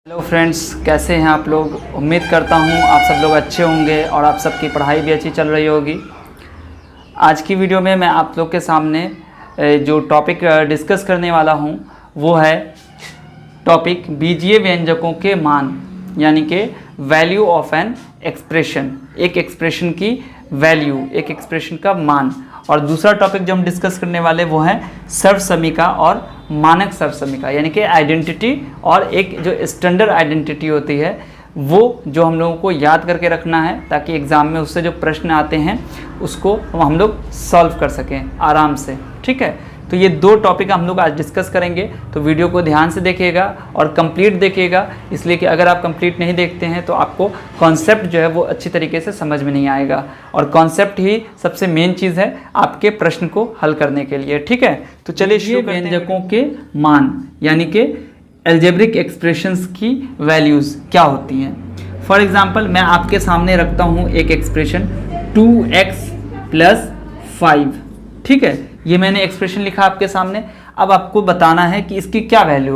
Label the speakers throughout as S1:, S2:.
S1: Hello friends, कैसे हैं आप लोग। उम्मीद करता हूं आप सब लोग अच्छे होंगे और आप सबकी पढ़ाई भी अच्छी चल रही होगी। आज की वीडियो में मैं आप लोग के सामने जो टॉपिक डिस्कस करने वाला हूं वो है टॉपिक बीजीय व्यंजकों के मान, यानी कि वैल्यू ऑफ एन एक्सप्रेशन। एक एक्सप्रेशन की वैल्यू, एक एक्सप्रेशन का मान। और दूसरा टॉपिक जो हम डिस्कस करने वाले वो है सर्वसमीका और मानक सर्वसमीका, यानी कि आइडेंटिटी और एक जो स्टैंडर्ड आइडेंटिटी होती है वो जो हम लोगों को याद करके रखना है ताकि एग्ज़ाम में उससे जो प्रश्न आते हैं उसको हम लोग सॉल्व कर सकें आराम से। ठीक है, तो ये दो टॉपिक हम लोग आज डिस्कस करेंगे, तो वीडियो को ध्यान से देखिएगा और कंप्लीट देखिएगा, इसलिए कि अगर आप कंप्लीट नहीं देखते हैं तो आपको कॉन्सेप्ट जो है वो अच्छी तरीके से समझ में नहीं आएगा। और कॉन्सेप्ट ही सबसे मेन चीज़ है आपके प्रश्न को हल करने के लिए। ठीक है, तो चलिए शुरू करते हैं। व्यंजकों के मान यानी कि अलजेब्रिक एक्सप्रेशंस की वैल्यूज़ क्या होती हैं। फॉर एग्जाम्पल मैं आपके सामने रखता हूँ एक एक्सप्रेशन 2x + 5। ठीक है, ये मैंने एक्सप्रेशन लिखा आपके सामने। अब आपको बताना है कि इसकी क्या वैल्यू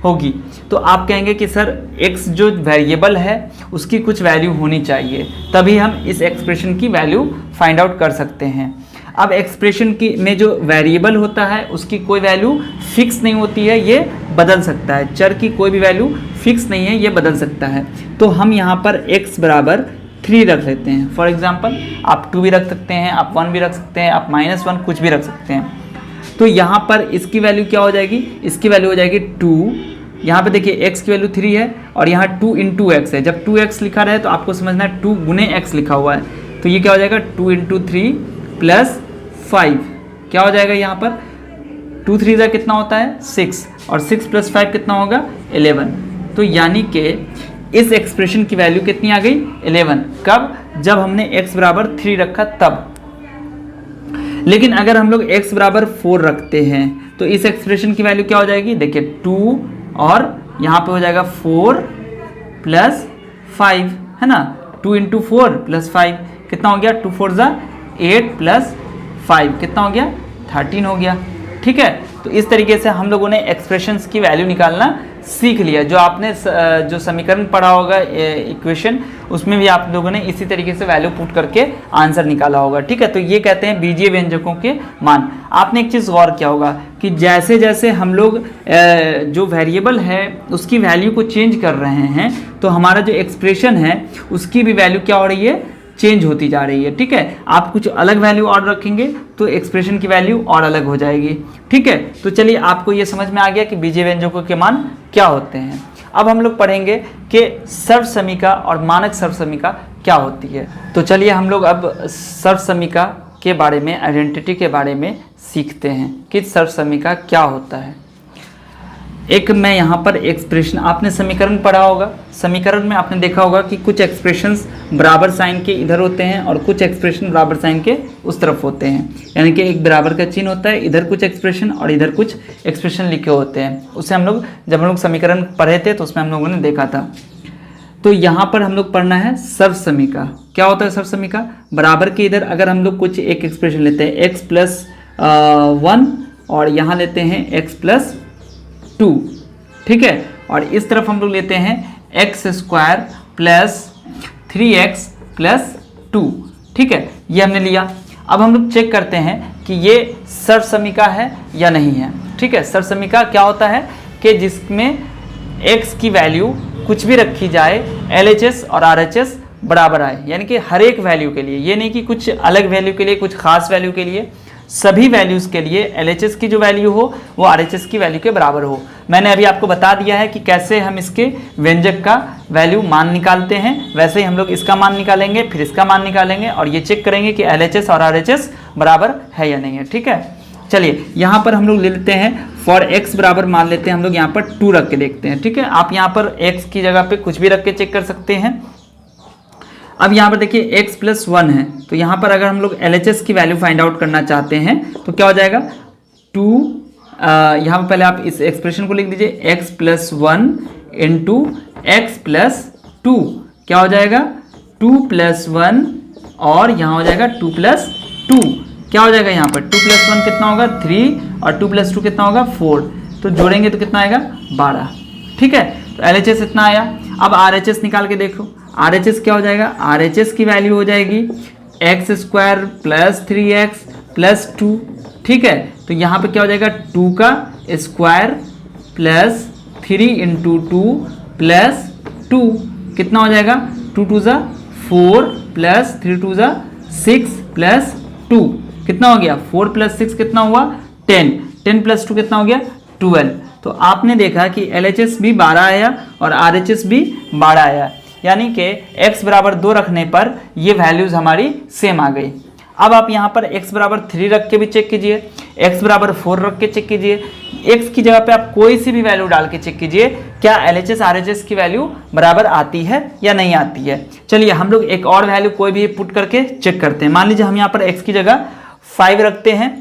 S1: होगी। तो आप कहेंगे कि सर x जो वेरिएबल है उसकी कुछ वैल्यू होनी चाहिए, तभी हम इस एक्सप्रेशन की वैल्यू फाइंड आउट कर सकते हैं। अब एक्सप्रेशन की में जो वेरिएबल होता है उसकी कोई वैल्यू फिक्स नहीं होती है, ये बदल सकता है। चर की कोई भी वैल्यू फिक्स नहीं है, ये बदल सकता है। तो हम यहाँ पर x बराबर 3 रख लेते हैं। फॉर एग्जाम्पल आप 2 भी रख सकते हैं, आप 1 भी रख सकते हैं, आप -1 कुछ भी रख सकते हैं। तो यहाँ पर इसकी वैल्यू क्या हो जाएगी, इसकी वैल्यू हो जाएगी 2। यहाँ पे देखिए x की वैल्यू 3 है और यहाँ 2 × x है। जब 2x लिखा रहे तो आपको समझना है 2 × x लिखा हुआ है, तो ये क्या हो जाएगा 2 × 3 + 5। क्या हो जाएगा यहाँ पर 2 3 जा कितना होता है 6, और 6 + 5 कितना होगा 11। तो यानी कि इस एक्सप्रेशन की वैल्यू कितनी आ गई 11। कब? जब हमने x बराबर 3 रखा तब। लेकिन अगर हम लोग x बराबर 4 रखते हैं तो इस एक्सप्रेशन की वैल्यू क्या हो जाएगी, देखिए 2 और यहाँ पे हो जाएगा 4 + 5, है ना। 2 × 4 + 5 कितना हो गया, 2 4 = 8 + 5 कितना हो गया 13 हो गया। ठीक है, तो इस तरीके से हम लोगों ने एक्सप्रेशंस की वैल्यू निकालना सीख लिया। जो आपने जो समीकरण पढ़ा होगा इक्वेशन, उसमें भी आप लोगों ने इसी तरीके से वैल्यू पुट करके आंसर निकाला होगा। ठीक है, तो ये कहते हैं बीजीय व्यंजकों के मान। आपने एक चीज़ गौर किया होगा कि जैसे जैसे हम लोग जो वेरिएबल है उसकी वैल्यू को चेंज कर रहे हैं तो हमारा जो एक्सप्रेशन है उसकी भी वैल्यू क्या हो रही है, चेंज होती जा रही है। ठीक है, आप कुछ अलग वैल्यू और रखेंगे तो एक्सप्रेशन की वैल्यू और अलग हो जाएगी। ठीक है, तो चलिए आपको ये समझ में आ गया कि बीजीय व्यंजकों के मान क्या होते हैं। अब हम लोग पढ़ेंगे कि सर्वसमीका और मानक सर्वसमीका क्या होती है। तो चलिए हम लोग अब सर्वसमीका के बारे में, आइडेंटिटी के बारे में सीखते हैं कि सर्वसमीका क्या होता है। एक मैं यहाँ पर एक्सप्रेशन, आपने समीकरण पढ़ा होगा, समीकरण में आपने देखा होगा कि कुछ एक्सप्रेशंस बराबर साइन के इधर होते हैं और कुछ एक्सप्रेशन बराबर साइन के उस तरफ होते हैं, यानी कि एक बराबर का चिन्ह होता है, इधर कुछ एक्सप्रेशन और इधर कुछ एक्सप्रेशन लिखे होते हैं। उससे हम लोग जब हम लोग समीकरण पढ़े थे तो उसमें हम लोगों ने देखा था। तो यहाँ पर हम लोग पढ़ना है सर्वसमीका। क्या होता है सर्वसमीका, बराबर के इधर अगर हम लोग कुछ एक एक्सप्रेशन लेते हैं x + 1 और यहाँ लेते हैं x + 2। ठीक है, और इस तरफ हम लोग लेते हैं x² + 3x + 2। ठीक है, ये हमने लिया। अब हम लोग चेक करते हैं कि ये सर्वसमीका है या नहीं है। ठीक है, सर्वसमीका क्या होता है कि जिसमें x की वैल्यू कुछ भी रखी जाए, LHS और RHS बराबर आए, यानी कि हर एक वैल्यू के लिए, ये नहीं कि कुछ अलग वैल्यू के लिए, कुछ खास वैल्यू के लिए, सभी वैल्यूज़ के लिए LHS की जो वैल्यू हो वो RHS की वैल्यू के बराबर हो। मैंने अभी आपको बता दिया है कि कैसे हम इसके व्यंजक का वैल्यू मान निकालते हैं, वैसे ही हम लोग इसका मान निकालेंगे, फिर इसका मान निकालेंगे और ये चेक करेंगे कि LHS और RHS बराबर है या नहीं है। ठीक है, चलिए यहाँ पर हम लोग ले लेते हैं फॉर x बराबर मान लेते हैं हम लोग यहाँ पर 2 रख के देखते हैं। ठीक है, आप यहाँ पर x की जगह पे कुछ भी रख के चेक कर सकते हैं। अब यहाँ पर देखिए x + 1 है, तो यहाँ पर अगर हम लोग LHS की वैल्यू फाइंड आउट करना चाहते हैं तो क्या हो जाएगा 2, यहाँ पर पहले आप इस एक्सप्रेशन को लिख दीजिए x + 1 × x + 2। क्या हो जाएगा 2 + 1 और यहाँ हो जाएगा 2 + 2। क्या हो जाएगा यहाँ पर 2 + 1 कितना होगा 3 और 2 + 2 कितना होगा 4। तो जोड़ेंगे तो कितना आएगा 12। ठीक है, तो LHS इतना आया। अब RHS निकाल के देखो, RHS क्या हो जाएगा, RHS की वैल्यू हो जाएगी x square plus 3x plus 2, ठीक है। तो यहाँ पे क्या हो जाएगा 2 का स्क्वायर प्लस 3 इंटू 2 प्लस 2, कितना हो जाएगा 2 2 ज़ा 4 प्लस 3 2 ज़ा 6 प्लस 2, कितना हो गया 4 प्लस 6 कितना हुआ 10, 10 प्लस 2 कितना हो गया 12। तो आपने देखा कि LHS भी 12 आया और RHS भी 12 आया, यानी कि x बराबर 2 रखने पर ये वैल्यूज़ हमारी सेम आ गई। अब आप यहाँ पर x बराबर 3 रख के भी चेक कीजिए, x बराबर 4 रख के चेक कीजिए, x की जगह पे आप कोई सी भी वैल्यू डाल के चेक कीजिए क्या LHS RHS की वैल्यू बराबर आती है या नहीं आती है। चलिए हम लोग एक और वैल्यू कोई भी पुट करके चेक करते हैं। मान लीजिए हम यहाँ पर x की जगह 5 रखते हैं,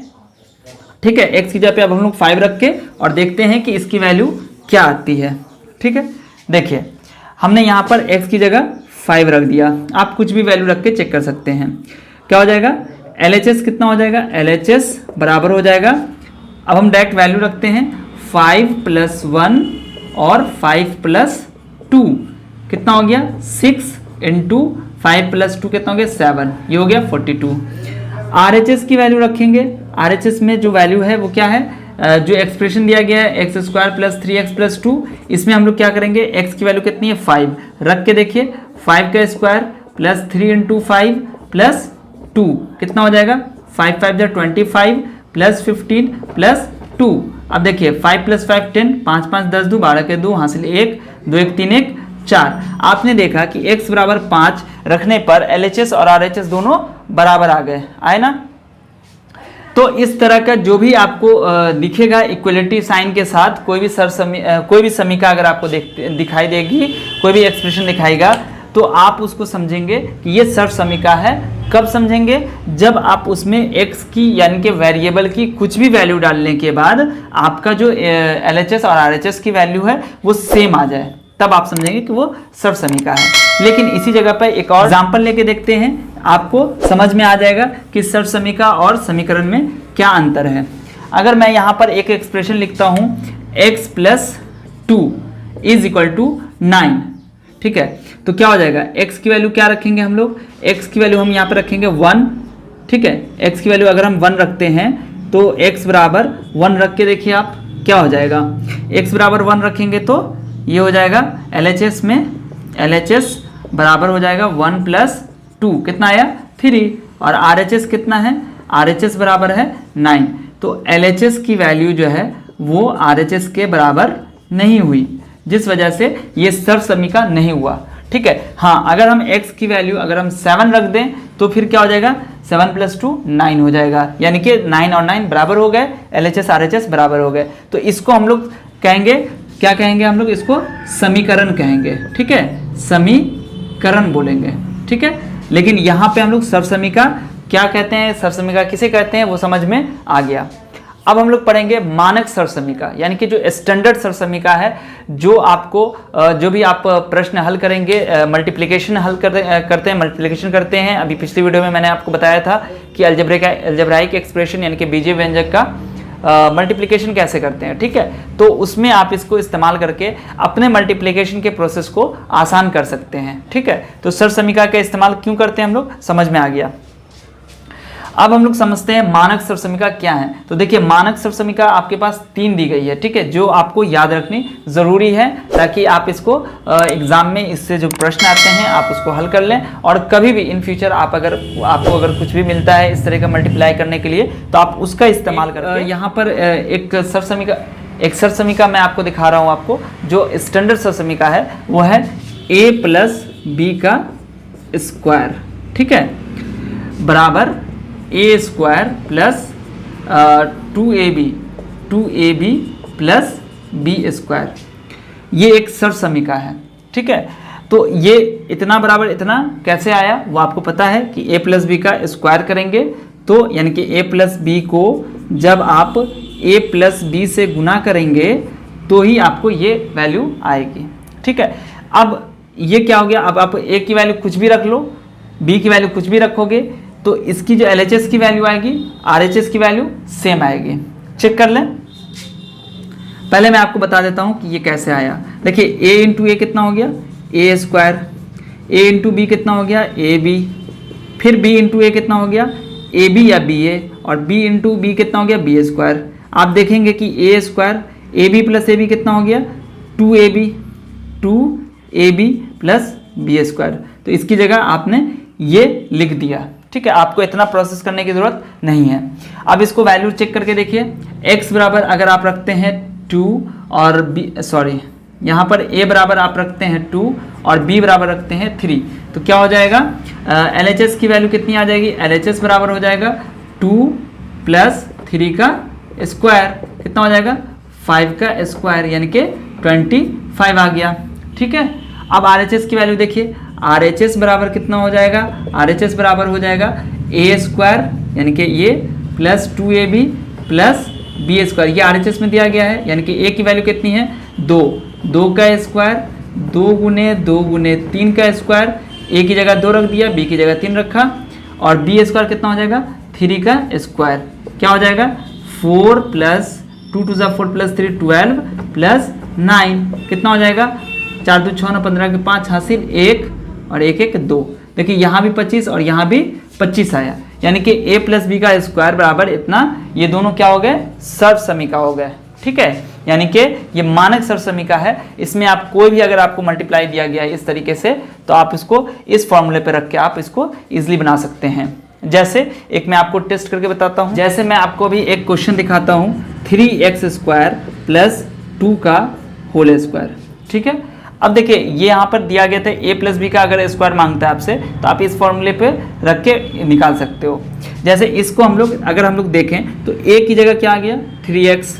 S1: ठीक है, x की जगह पे अब हम लोग 5 रख के और देखते हैं कि इसकी वैल्यू क्या आती है। ठीक है, देखिए हमने यहाँ पर x की जगह 5 रख दिया, आप कुछ भी वैल्यू रख के चेक कर सकते हैं। क्या हो जाएगा LHS कितना हो जाएगा, LHS बराबर हो जाएगा, अब हम डायरेक्ट वैल्यू रखते हैं 5 प्लस 1 और 5 प्लस 2 कितना हो गया 6 इंटू 5 प्लस 2 कितना हो गया 7, ये हो गया 42। RHS की वैल्यू रखेंगे, RHS में जो वैल्यू है वो क्या है, जो एक्सप्रेशन दिया गया है x square plus 3x plus 2, इसमें हम लोग क्या करेंगे x की वैल्यू कितनी है 5 रख के देखिए, 5 का स्क्वायर प्लस 3 इंटू 5 प्लस 2 कितना हो जाएगा 5 5 जा 25 प्लस 15 प्लस 2। अब देखिए 5 प्लस 5 10, 5 5 10 2 12 के 2 हासिल 1 2 1 3 1 4। आपने देखा कि x बराबर 5 रखने पर LHS और RHS दोनों बराबर आ गए, आए ना। तो इस तरह का जो भी आपको दिखेगा इक्वलिटी साइन के साथ कोई भी समीका अगर आपको दिखाई देगी, कोई भी एक्सप्रेशन दिखाएगा, तो आप उसको समझेंगे कि ये सर्व समीका है। कब समझेंगे, जब आप उसमें x की यानी कि वेरिएबल की कुछ भी वैल्यू डालने के बाद आपका जो LHS और RHS की वैल्यू है वो सेम आ जाए, तब आप समझेंगे कि वो सर्व समीका है। लेकिन इसी जगह पर एक और एग्जाम्पल लेके देखते हैं, आपको समझ में आ जाएगा कि सर्व समीका और समीकरण में क्या अंतर है। अगर मैं यहाँ पर एक एक्सप्रेशन लिखता हूँ x plus 2 is equal to 9, ठीक है, तो क्या हो जाएगा x की वैल्यू क्या रखेंगे हम लोग, x की वैल्यू हम यहाँ पर रखेंगे 1, ठीक है, x की वैल्यू अगर हम 1 रखते हैं तो x बराबर 1 रख के देखिए आप क्या हो जाएगा, x बराबर 1 रखेंगे तो ये हो जाएगा LHS में LHS बराबर हो जाएगा 1 प्लस 2 कितना आया 3, और RHS कितना है, RHS बराबर है 9। तो LHS की वैल्यू जो है वो RHS के बराबर नहीं हुई, जिस वजह से ये सर्व समीका नहीं हुआ। ठीक है, हाँ, अगर हम x की वैल्यू अगर हम 7 रख दें तो फिर क्या हो जाएगा 7 प्लस 2 9 हो जाएगा, यानी कि 9 और 9 बराबर हो गए, LHS RHS बराबर हो गए। तो इसको हम लोग कहेंगे, क्या कहेंगे हम लोग इसको, समीकरण कहेंगे। ठीक है, समीकरण बोलेंगे, ठीक है। लेकिन यहाँ पे हम लोग सर्व समीका क्या कहते हैं, सर्व समीका किसे कहते हैं वो समझ में आ गया। अब हम लोग पढ़ेंगे मानक सर्व समीका, यानी कि जो स्टैंडर्ड सर्व समीका है, जो आपको जो भी आप प्रश्न हल करेंगे, मल्टीप्लिकेशन हल करते हैं, मल्टीप्लिकेशन करते हैं। अभी पिछली वीडियो में मैंने आपको बताया था कि अलजेब्राइक एक्सप्रेशन यानी कि बीजीय व्यंजक का मल्टीप्लिकेशन कैसे करते हैं। ठीक है, तो उसमें आप इसको इस्तेमाल करके अपने मल्टीप्लिकेशन के प्रोसेस को आसान कर सकते हैं। ठीक है, तो सर्व समीका का इस्तेमाल क्यों करते हैं हम लोग, समझ में आ गया। अब हम लोग समझते हैं मानक सर्व समीका क्या है। तो देखिए मानक सर्व समीका आपके पास 3 दी गई है, ठीक है, जो आपको याद रखनी जरूरी है ताकि आप इसको एग्जाम में इससे जो प्रश्न आते हैं आप उसको हल कर लें, और कभी भी इन फ्यूचर आपको अगर कुछ भी मिलता है इस तरह का मल्टीप्लाई करने के लिए तो आप उसका इस्तेमाल करके। यहाँ पर एक सर्व समीका मैं आपको दिखा रहा हूँ, आपको जो स्टैंडर्ड सर्व समीका है वो है a प्लस बी का स्क्वायर, ठीक है, बराबर a square plus 2ab plus b square, ये एक सर्व समीका है। ठीक है, तो ये इतना बराबर इतना कैसे आया वो आपको पता है कि a प्लस बी का स्क्वायर करेंगे तो यानी कि a प्लस बी को जब आप a प्लस बी से गुना करेंगे तो ही आपको ये वैल्यू आएगी। ठीक है, अब ये क्या हो गया, अब आप a की वैल्यू कुछ भी रख लो, b की वैल्यू कुछ भी रखोगे तो इसकी जो LHS की वैल्यू आएगी RHS की वैल्यू सेम आएगी। चेक कर लें, पहले मैं आपको बता देता हूँ कि ये कैसे आया। देखिए a इंटू ए कितना हो गया, ए स्क्वायर, a इंटू बी कितना हो गया, ए बी, फिर b इंटू ए कितना हो गया, ए बी या बी ए, और b इंटू बी कितना हो गया, बी स्क्वायर। आप देखेंगे कि a square a b plus a b कितना हो गया, 2ab प्लस बी स्क्वायर। तो इसकी जगह आपने ये लिख दिया, ठीक है। आपको इतना प्रोसेस करने की ज़रूरत नहीं है। अब इसको वैल्यू चेक करके देखिए, x बराबर अगर आप रखते हैं 2 और b, सॉरी यहाँ पर a बराबर आप रखते हैं 2 और b बराबर रखते हैं 3, तो क्या हो जाएगा, LHS की वैल्यू कितनी आ जाएगी, LHS बराबर हो जाएगा 2 प्लस 3 का स्क्वायर, कितना हो जाएगा, 5 का स्क्वायर, यानी कि 25 आ गया, ठीक है। अब RHS की वैल्यू देखिए, RHS बराबर कितना हो जाएगा, RHS बराबर हो जाएगा a स्क्वायर यानी कि ये plus 2ab plus b square, ये RHS में दिया गया है, यानी कि a की वैल्यू कितनी है, 2 का स्क्वायर, 2 गुने 2 गुने 3 का स्क्वायर, a की जगह 2 रख दिया, b की जगह 3 रखा, और बी स्क्वायर कितना हो जाएगा, 3 का स्क्वायर, क्या हो जाएगा, 4 प्लस 2 2 4 प्लस 3 12 प्लस 9, कितना हो जाएगा, 4 2 6 9 15 के 5 हासिल 1 और 1 1 2। देखिए यहाँ भी 25 और यहाँ भी 25 आया, यानी कि a प्लस बी का स्क्वायर बराबर इतना, ये दोनों क्या हो गए, सर्वसमीका हो गए, ठीक है। यानी कि ये मानक सर्वसमीका है, इसमें आप कोई भी अगर आपको मल्टीप्लाई दिया गया है इस तरीके से, तो आप इसको इस फॉर्मूले पे रख के आप इसको इजीली बना सकते हैं। जैसे एक मैं आपको टेस्ट करके बताता हूँ, जैसे मैं आपको अभी एक क्वेश्चन दिखाता हूँ, 3x स्क्वायर प्लस 2 का होल स्क्वायर, ठीक है। अब देखिए ये यहाँ पर दिया गया था a प्लस बी का अगर स्क्वायर मांगता है आपसे, तो आप इस फॉर्मूले पे रख के निकाल सकते हो। जैसे इसको हम लोग अगर हम लोग देखें तो a की जगह क्या आ गया, 3x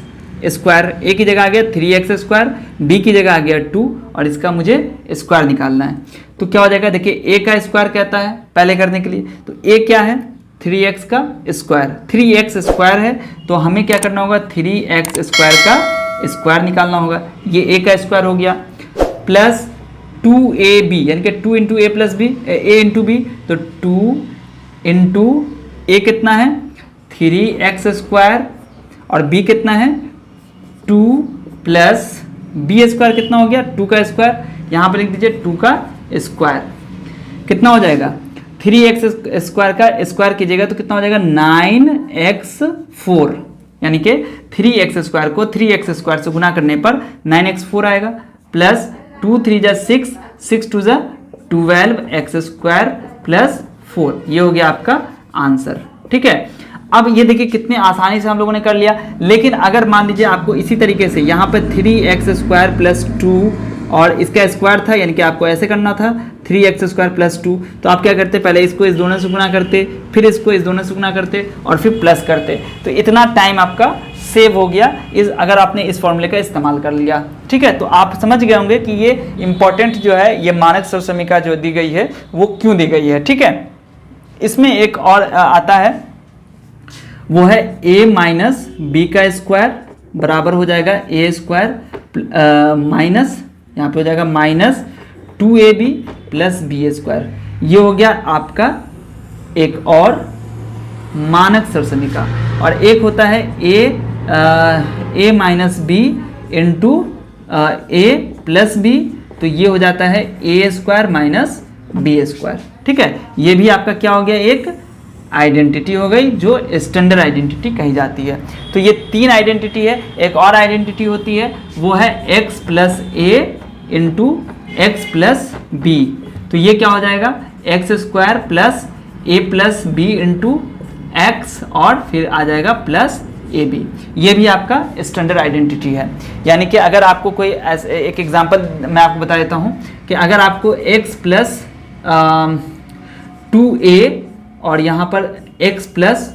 S1: स्क्वायर, a की जगह आ गया 3x स्क्वायर, b की जगह आ गया 2, और इसका मुझे स्क्वायर निकालना है। तो क्या हो जाएगा, देखिए a का स्क्वायर कहता है पहले करने के लिए, तो a क्या है, 3x का स्क्वायर, 3x स्क्वायर है, तो हमें क्या करना होगा, 3x स्क्वायर का स्क्वायर निकालना होगा, ये a का स्क्वायर हो गया, प्लस 2ab यानी कि 2 into a plus b, a into b, तो 2 इंटू ए कितना है, 3x स्क्वायर, और b कितना है, 2 प्लस बी स्क्वायर कितना हो गया, 2 का स्क्वायर, यहाँ पर लिख दीजिए 2 का स्क्वायर, कितना हो जाएगा, 3x स्क्वायर का स्क्वायर कीजिएगा तो कितना हो जाएगा, 9x4, यानी कि 3x स्क्वायर को 3x स्क्वायर से गुना करने पर 9x4 आएगा, प्लस 2 3 जा 6, 6 2 जा 12x स्क्वायर प्लस 4, ये हो गया आपका आंसर, ठीक है। अब ये देखिए कितने आसानी से हम लोगों ने कर लिया। लेकिन अगर मान लीजिए आपको इसी तरीके से यहाँ पे 3x स्क्वायर प्लस 2 और इसका स्क्वायर था, यानी कि आपको ऐसे करना था 3x स्क्वायर प्लस 2, तो आप क्या करते, पहले इसको इस दोनों से गुना करते, फिर इसको इस दोनों से गुना करते और फिर प्लस करते, तो इतना टाइम आपका सेव हो गया अगर आपने इस फॉर्मूले का इस्तेमाल कर लिया, ठीक है। तो आप समझ गए होंगे कि ये इंपॉर्टेंट जो है, ये मानक सर्वसमीका जो दी गई है वो क्यों दी गई है, ठीक है। इसमें एक और आता है, वो है a माइनस बी का स्क्वायर बराबर हो जाएगा a स्क्वायर माइनस, यहाँ पे हो जाएगा minus 2ab plus b square. ये हो गया आपका एक और मानक सर्वसमीका। और एक होता है a minus b into a plus b, तो ये हो जाता है a square minus b square, ठीक है। ये भी आपका क्या हो गया, एक आइडेंटिटी हो गई जो स्टैंडर्ड आइडेंटिटी कही जाती है। तो ये 3 आइडेंटिटी है। एक और आइडेंटिटी होती है, वो है x प्लस ए इंटू एक्स प्लस बी, तो ये क्या हो जाएगा, एक्स स्क्वायर प्लस ए प्लस बी इंटू एक्स, और फिर आ जाएगा प्लस ए बी। ये भी आपका स्टैंडर्ड आइडेंटिटी है। यानी कि अगर आपको कोई एक एग्जांपल मैं आपको बता देता हूँ कि अगर आपको x प्लस 2a और यहाँ पर x प्लस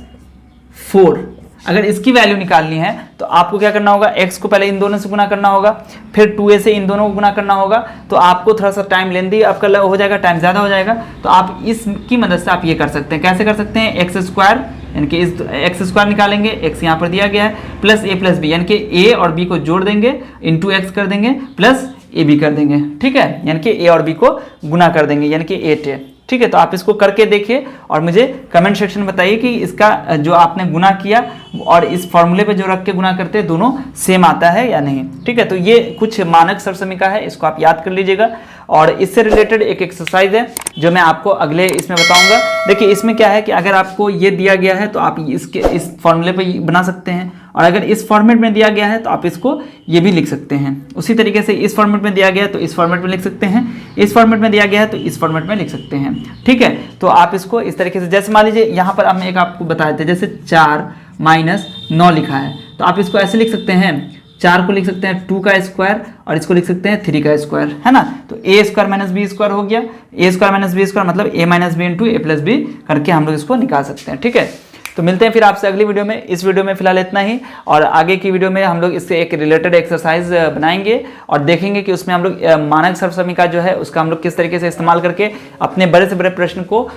S1: 4, अगर इसकी वैल्यू निकालनी है तो आपको क्या करना होगा, x को पहले इन दोनों से गुना करना होगा, फिर 2a से इन दोनों को गुना करना होगा, तो आपको थोड़ा सा टाइम लेंदी आपका हो जाएगा, टाइम ज़्यादा हो जाएगा। तो आप इसकी मदद से आप ये कर सकते हैं। कैसे कर सकते हैं, एक्स स्क्वायर यानी कि इस एक्स स्क्वायर निकालेंगे, एक्स यहाँ पर दिया गया है, प्लस ए प्लस बी यानी कि ए और बी को जोड़ देंगे, इंटू एक्स कर देंगे, प्लस ए बी कर देंगे, ठीक है, यानी कि ए और बी को गुना कर देंगे, यानी कि 8a, ठीक है, तो आप इसको करके देखिए और मुझे कमेंट सेक्शन में बताइए कि इसका जो आपने गुना किया और इस फॉर्मूले पे जो रख के गुना करते हैं दोनों सेम आता है या नहीं। ठीक है, तो ये कुछ मानक सरसमीका है, इसको आप याद कर लीजिएगा। और इससे रिलेटेड एक एक्सरसाइज है जो मैं आपको अगले इसमें बताऊंगा। देखिए इसमें क्या है कि अगर आपको ये दिया गया है तो आप इस फॉर्मूले पे बना सकते हैं, और अगर इस फॉर्मेट में दिया गया है तो आप इसको ये भी लिख सकते हैं। उसी तरीके से इस फॉर्मेट में दिया गया है तो इस फॉर्मेट में लिख सकते हैं, इस फॉर्मेट में दिया गया है तो इस फॉर्मेट में लिख सकते हैं। ठीक है, तो आप इसको इस तरीके से, जैसे मान लीजिए यहाँ पर हम एक आपको बताए थे, जैसे 4 - 9 लिखा है तो आप इसको ऐसे लिख सकते हैं, 4 को लिख सकते हैं 2 का स्क्वायर और इसको लिख सकते हैं 3 का स्क्वायर, है ना। तो a² - b² हो गया, a² - b² मतलब a - b × a + b करके हम लोग इसको निकाल सकते हैं। ठीक है, तो मिलते हैं फिर आपसे अगली वीडियो में। इस वीडियो में फिलहाल इतना ही, और आगे की वीडियो में हम लोग इससे एक रिलेटेड एक्सरसाइज बनाएंगे और देखेंगे कि उसमें हम लोग मानक सरसमीका जो है उसका हम लोग किस तरीके से इस्तेमाल करके अपने बड़े से बड़े प्रश्न को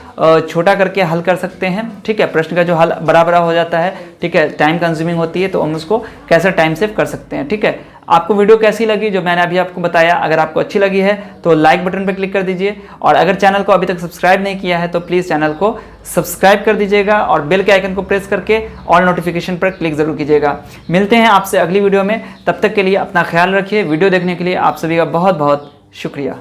S1: छोटा करके हल कर सकते हैं। ठीक है, प्रश्न का जो हल बड़ा हो जाता है, ठीक है, टाइम कंज्यूमिंग होती है, तो हम उसको कैसे टाइम सेव कर सकते हैं। ठीक है, आपको वीडियो कैसी लगी जो मैंने अभी आपको बताया, अगर आपको अच्छी लगी है तो लाइक बटन पर क्लिक कर दीजिए, और अगर चैनल को अभी तक सब्सक्राइब नहीं किया है तो प्लीज़ चैनल को सब्सक्राइब कर दीजिएगा और बेल के आइकन को प्रेस करके ऑल नोटिफिकेशन पर क्लिक ज़रूर कीजिएगा। मिलते हैं आपसे अगली वीडियो में, तब तक के लिए अपना ख्याल रखिए। वीडियो देखने के लिए आप सभी का बहुत बहुत शुक्रिया।